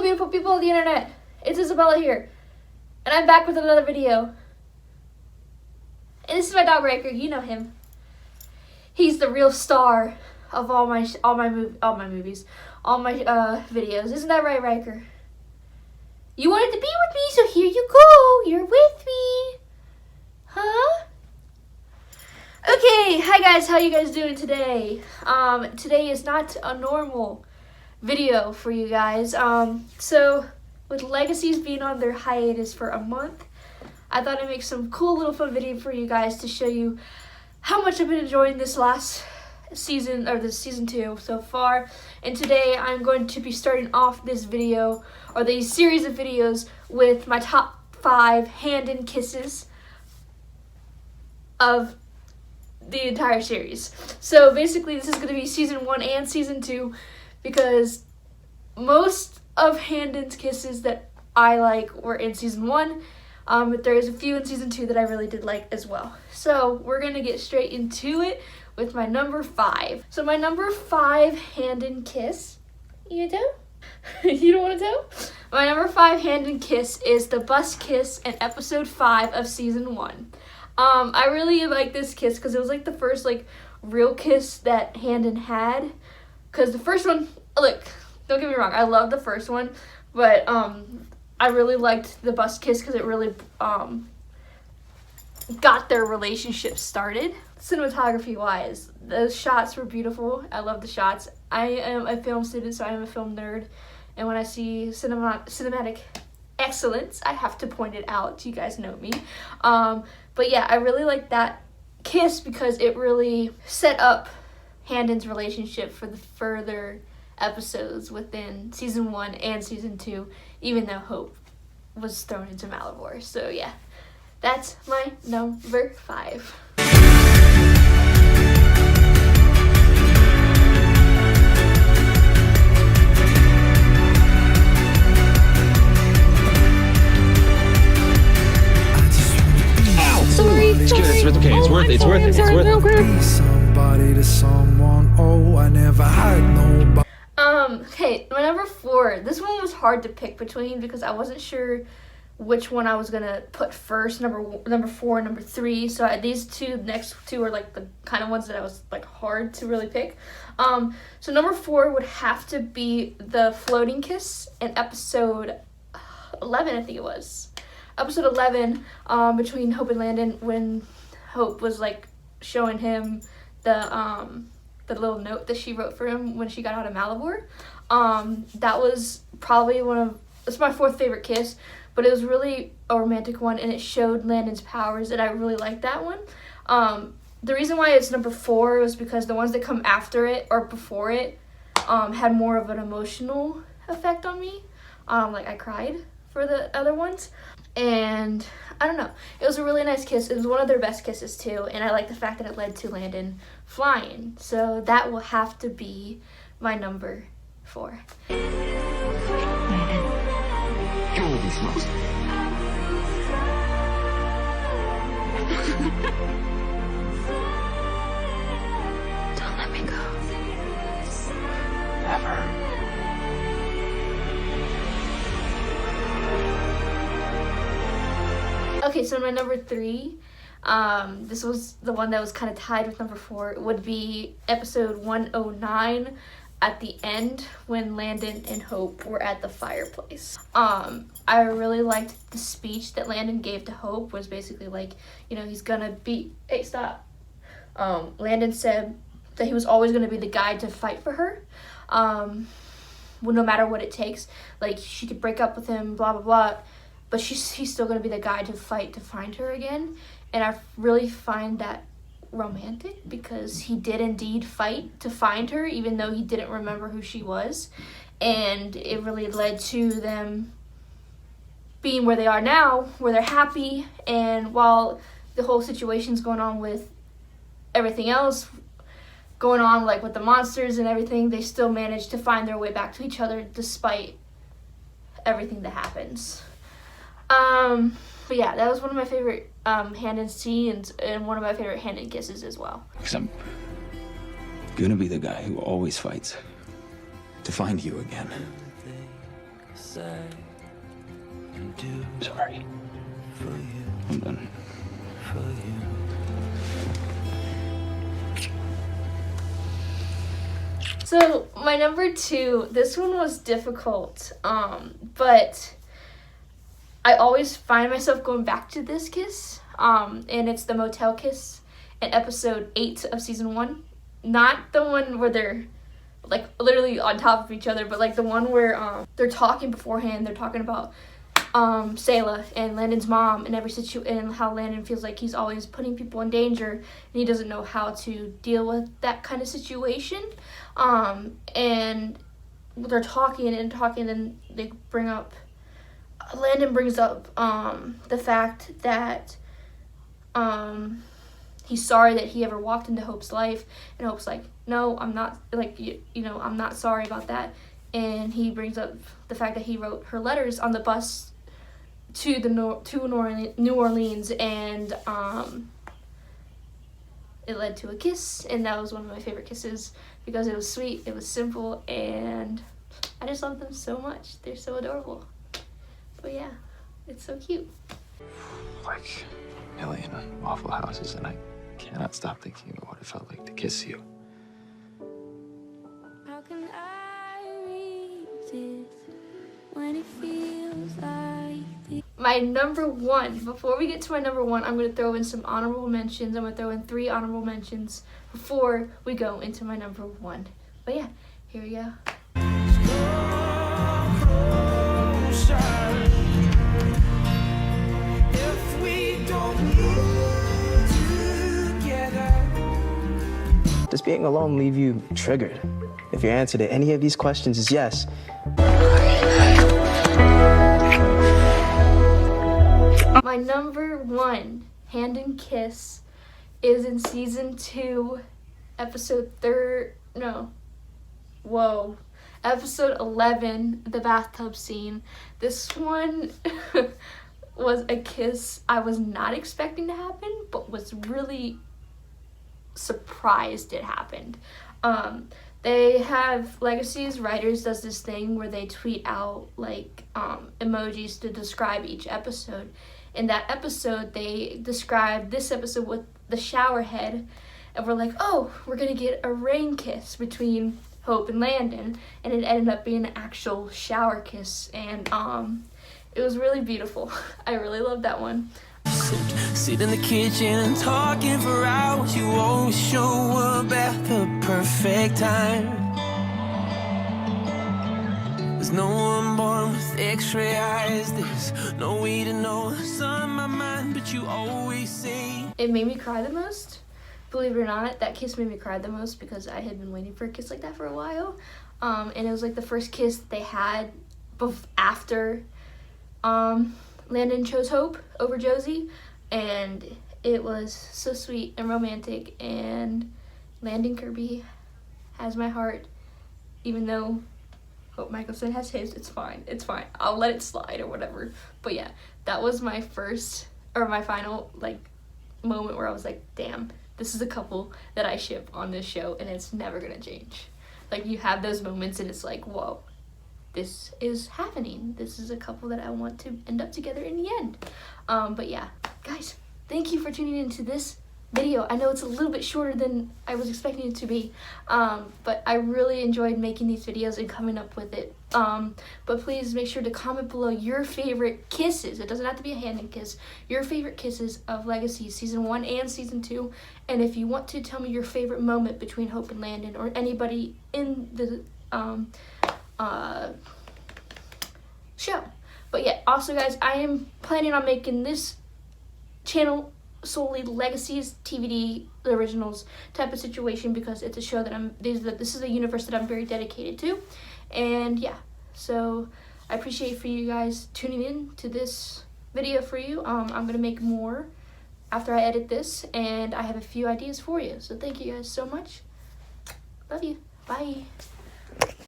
beautiful people of the internet, it's Isabella here, and I'm back with another video. And this is my dog Riker. You know him. He's the real star of all my videos. Isn't that right, Riker? You wanted to be with me, so here you go. You're with me, huh? Okay, hi guys. How you guys doing today? Today is not a normal video for you guys. So with Legacies being on their hiatus for a month, I thought I'd make some cool little fun video for you guys to show you how much I've been enjoying this last season, or this season 2 so far. And today I'm going to be starting off this video, or these series of videos, with my top 5 hand-in kisses of the entire series. So basically this is going to be season 1 and season 2, because most of hand-in kisses that I like were in season 1, but there's a few in season 2 that I really did like as well. So we're going to get straight into it with my number 5. So my number 5 hand-in kiss, you do? You don't want to tell? My number 5 hand-in kiss is the bus kiss in episode 5 of season 1. I really like this kiss because it was like the first like real kiss that Handon had. Because the first one, look, don't get me wrong, I love the first one, but I really liked the bus kiss because it really got their relationship started. Cinematography wise, those shots were beautiful. I love the shots. I am a film student, so I am a film nerd, and when I see cinematic excellence, I have to point it out. You guys know me. But yeah, I really like that kiss because it really set up Handon's relationship for the further episodes within season 1 and season 2, even though Hope was thrown into Malivore. So yeah, that's my number 5. It's okay. It's worth it. Somebody to someone. Oh, I never had nobody. Okay, my number 4. This one was hard to pick between because I wasn't sure which one I was gonna put first. Number 4 and number 3. So these next two are like the kind of ones that I was like hard to really pick. So number 4 would have to be the floating kiss in episode 11, I think it was. Episode 11, between Hope and Landon, when Hope was like showing him the little note that she wrote for him when she got out of Malivore. That was probably it's my 4th favorite kiss, but it was really a romantic one, and it showed Landon's powers, and I really liked that one. The reason why it's number 4 was because the ones that come after it or before it had more of an emotional effect on me. Like I cried for the other ones. And I don't know, it was a really nice kiss. It was one of their best kisses too, and I like the fact that it led to Landon flying. So that will have to be my number 4. Landon, you're all these months. Don't let me go. Never. Okay, so my number 3, this was the one that was kind of tied with number 4, would be episode 109 at the end when Landon and Hope were at the fireplace. I really liked the speech that Landon gave to Hope. Was basically like, you know, he's gonna be, hey, stop. Landon said that he was always gonna be the guy to fight for her. Well, no matter what it takes. Like, she could break up with him, blah, blah, blah. But he's still going to be the guy to fight to find her again. And I really find that romantic because he did indeed fight to find her, even though he didn't remember who she was. And it really led to them being where they are now, where they're happy. And while the whole situation's going on with everything else going on, like with the monsters and everything, they still manage to find their way back to each other despite everything that happens. But yeah, that was one of my favorite hand-in scenes and one of my favorite hand-in kisses as well. Because I'm gonna be the guy who always fights to find you again. Sorry. I'm done. So my number 2, this one was difficult, but I always find myself going back to this kiss, and it's the motel kiss in episode 8 of season 1. Not the one where they're like literally on top of each other, but like the one where they're talking beforehand. They're talking about Sayla and Landon's mom and and how Landon feels like he's always putting people in danger and he doesn't know how to deal with that kind of situation. And they're talking and then they bring up, Landon brings up the fact that he's sorry that he ever walked into Hope's life, and Hope's like, no, I'm not, like, you know, I'm not sorry about that. And he brings up the fact that he wrote her letters on the bus to New Orleans, and it led to a kiss, and that was one of my favorite kisses because it was sweet, it was simple, and I just love them so much. They're so adorable. But yeah, it's so cute. Like a million Waffle Houses, and I cannot stop thinking about what it felt like to kiss you. How can I resist when it feels like this? My number 1, before we get to my number 1, I'm going to throw in some honorable mentions. I'm going to throw in 3 honorable mentions before we go into my number 1. But yeah, here we go. If we don't move together. Does being alone leave you triggered? If your answer to any of these questions is yes, My number 1 hand and kiss is in season 2, episode 11, the bathtub scene. This one was a kiss I was not expecting to happen, but was really surprised it happened. They have Legacies writers does this thing where they tweet out like emojis to describe each episode. In that episode, they described this episode with the shower head, and we're like, oh, we're gonna get a rain kiss between Hope and Landon, and it ended up being an actual shower kiss, and it was really beautiful. I really loved that one. Sit in the kitchen talking for hours. You always show up at the perfect time. There's no one born with x-ray eyes. There's no way to know what's on my mind, but you always say It made me cry the most. Believe it or not, that kiss made me cry the most because I had been waiting for a kiss like that for a while. And it was like the first kiss they had after Landon chose Hope over Josie, and it was so sweet and romantic, and Landon Kirby has my heart, even though Hope Michelson has his. It's fine, I'll let it slide or whatever. But yeah, that was my final like moment where I was like, damn, this is a couple that I ship on this show, and it's never gonna change. Like, you have those moments and it's like, whoa, this is happening. This is a couple that I want to end up together in the end. But yeah, guys, thank you for tuning into this video. I know it's a little bit shorter than I was expecting it to be, but I really enjoyed making these videos and coming up with it. But please make sure to comment below your favorite kisses. It doesn't have to be a hand and kiss. Your favorite kisses of Legacy season 1 and season 2. And if you want to tell me your favorite moment between Hope and Landon, or anybody in the show. But yeah, also guys, I am planning on making this channel solely Legacies, TVD, the originals type of situation, because it's a show that this is a universe that I'm very dedicated to. And yeah, so I appreciate for you guys tuning in to this video for you. I'm gonna make more after I edit this, and I have a few ideas for you. So thank you guys so much. Love you. Bye.